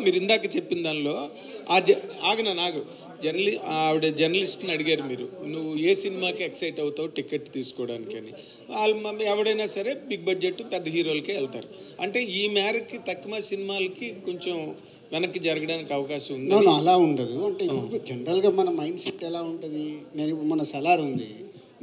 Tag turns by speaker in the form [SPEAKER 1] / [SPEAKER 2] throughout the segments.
[SPEAKER 1] మీరు ఇందాక చెప్పిన దానిలో నాకు ఆవిడ జర్నలిస్ట్ని అడిగారు, మీరు నువ్వు ఏ సినిమాకి ఎక్సైట్ అవుతావు టికెట్ తీసుకోవడానికి అని. వాళ్ళు ఎవడైనా సరే బిగ్ బడ్జెట్ పెద్ద హీరోలకే వెళ్తారు. అంటే ఈ మేరకి తక్కువ సినిమాలకి కొంచెం వెనక్కి జరగడానికి అవకాశం ఉంది.
[SPEAKER 2] అలా ఉండదు. అంటే ఇప్పుడు జనరల్గా మన మైండ్ సెట్ ఎలా ఉంటుంది, నేను ఇప్పుడు మన సలార్ ఉంది,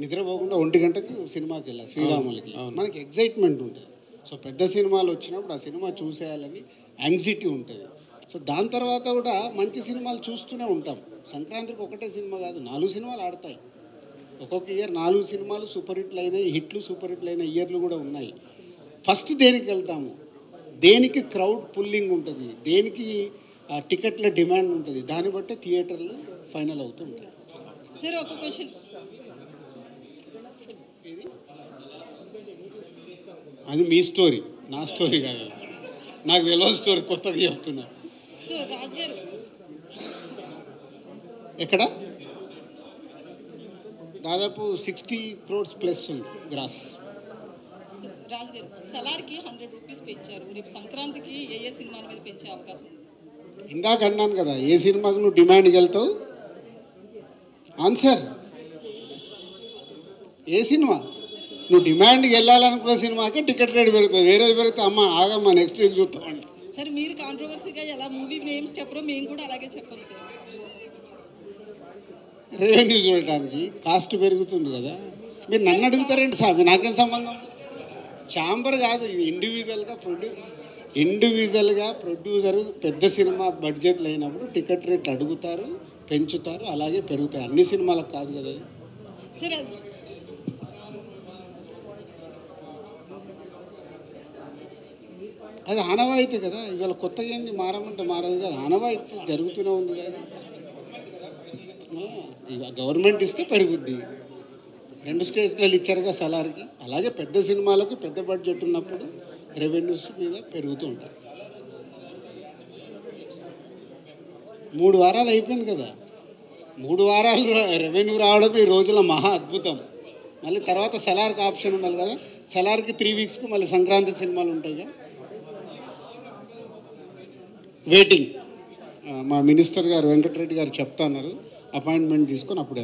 [SPEAKER 2] నిద్రపోకుండా 1 గంటకు సినిమాకి వెళ్ళాలి శ్రీరాములకి, మనకి ఎగ్జైట్మెంట్ ఉంటుంది. సో పెద్ద సినిమాలు వచ్చినప్పుడు ఆ సినిమా చూసేయాలని యాంగ్జైటీ ఉంటుంది. సో దాని తర్వాత కూడా మంచి సినిమాలు చూస్తూనే ఉంటాం. సంక్రాంతికి ఒకటే సినిమా కాదు, 4 సినిమాలు ఆడతాయి. ఒక్కొక్క ఇయర్ 4 సినిమాలు సూపర్ హిట్లు అయినాయి, సూపర్ హిట్లు అయిన ఇయర్లు కూడా ఉన్నాయి. ఫస్ట్ దేనికి వెళ్తాము, దేనికి క్రౌడ్ పుల్లింగ్ ఉంటుంది, దేనికి టికెట్ల డిమాండ్ ఉంటుంది, దాన్ని బట్టి థియేటర్లు ఫైనల్ అవుతూ ఉంటాయి.
[SPEAKER 3] సరే ఒక క్వశ్చన్,
[SPEAKER 2] అది మీ స్టోరీ, నా స్టోరీ కాదు. నాకు తెలియని స్టోరీ కొత్తగా చెప్తున్నా.
[SPEAKER 3] సో రాజ్ గారు
[SPEAKER 2] ఎక్కడ దాదాపు 60 crores ప్లస్ ఉంది గ్రాస్.
[SPEAKER 3] సో రాజ్ గారు, సలార్కి 100 రూపీస్ పెంచారు, రేపు సంక్రాంతికి ఏ సినిమాల మీద పెంచే అవకాశం ఉంది?
[SPEAKER 2] ఇందాక అన్నాను కదా, ఏ సినిమాకు నువ్వు డిమాండ్కి వెళ్తావు? ఆన్సర్, ఏ సినిమా నువ్వు డిమాండ్కి వెళ్ళాలనుకున్న సినిమాకి టికెట్ రేట్ పెరుగుతుంది, వేరేది పెరిగితే అమ్మ ఆగమ్మా నెక్స్ట్ వీక్ చూస్తామండి.
[SPEAKER 3] సరే మీరు కాంట్రవర్సీగా ఎలా మూవీ నేమ్స్ చెప్పరో మేము కూడా అలాగే చెప్పాం సార్.
[SPEAKER 2] రెవెన్యూ చూడటానికి కాస్ట్ పెరుగుతుంది కదా. మీరు నన్ను అడుగుతారేంటి సార్, నాకేం సంబంధం? ఛాంబర్ కాదు ఇది, ఇండివిజువల్గా ప్రొడ్యూసర్ పెద్ద సినిమా బడ్జెట్లు అయినప్పుడు టికెట్ రేట్ అడుగుతారు, పెంచుతారు, అలాగే పెరుగుతాయి. అన్ని సినిమాలకు కాదు కదా అది.
[SPEAKER 3] సరే
[SPEAKER 2] అది ఆనవాయితీ కదా, ఇవాళ కొత్తగా ఏంది మారమంటే మారదు కదా, ఆనవాయితీ జరుగుతూనే ఉంది కదా. ఇక గవర్నమెంట్ ఇస్తే పెరుగుద్ది. 2 స్టేజ్లలో ఇచ్చారుగా సలార్కి, అలాగే పెద్ద సినిమాలకు పెద్ద బడ్జెట్ ఉన్నప్పుడు రెవెన్యూస్ మీద పెరుగుతూ ఉంటాయి. 3 వారాలు అయిపోయింది కదా, 3 వారాలు రెవెన్యూ రావడం ఈ రోజుల్లో మహా అద్భుతం. మళ్ళీ తర్వాత సలార్కి ఆప్షన్ ఉండాలి కదా, సలార్కి 3 వీక్స్కు మళ్ళీ సంక్రాంతి సినిమాలు ఉంటాయిగా. వెయిటింగ్, మా మినిస్టర్ గారు వెంకటరెడ్డి గారు చెప్తా అన్నారు, అపాయింట్మెంట్ తీసుకొని అప్పుడే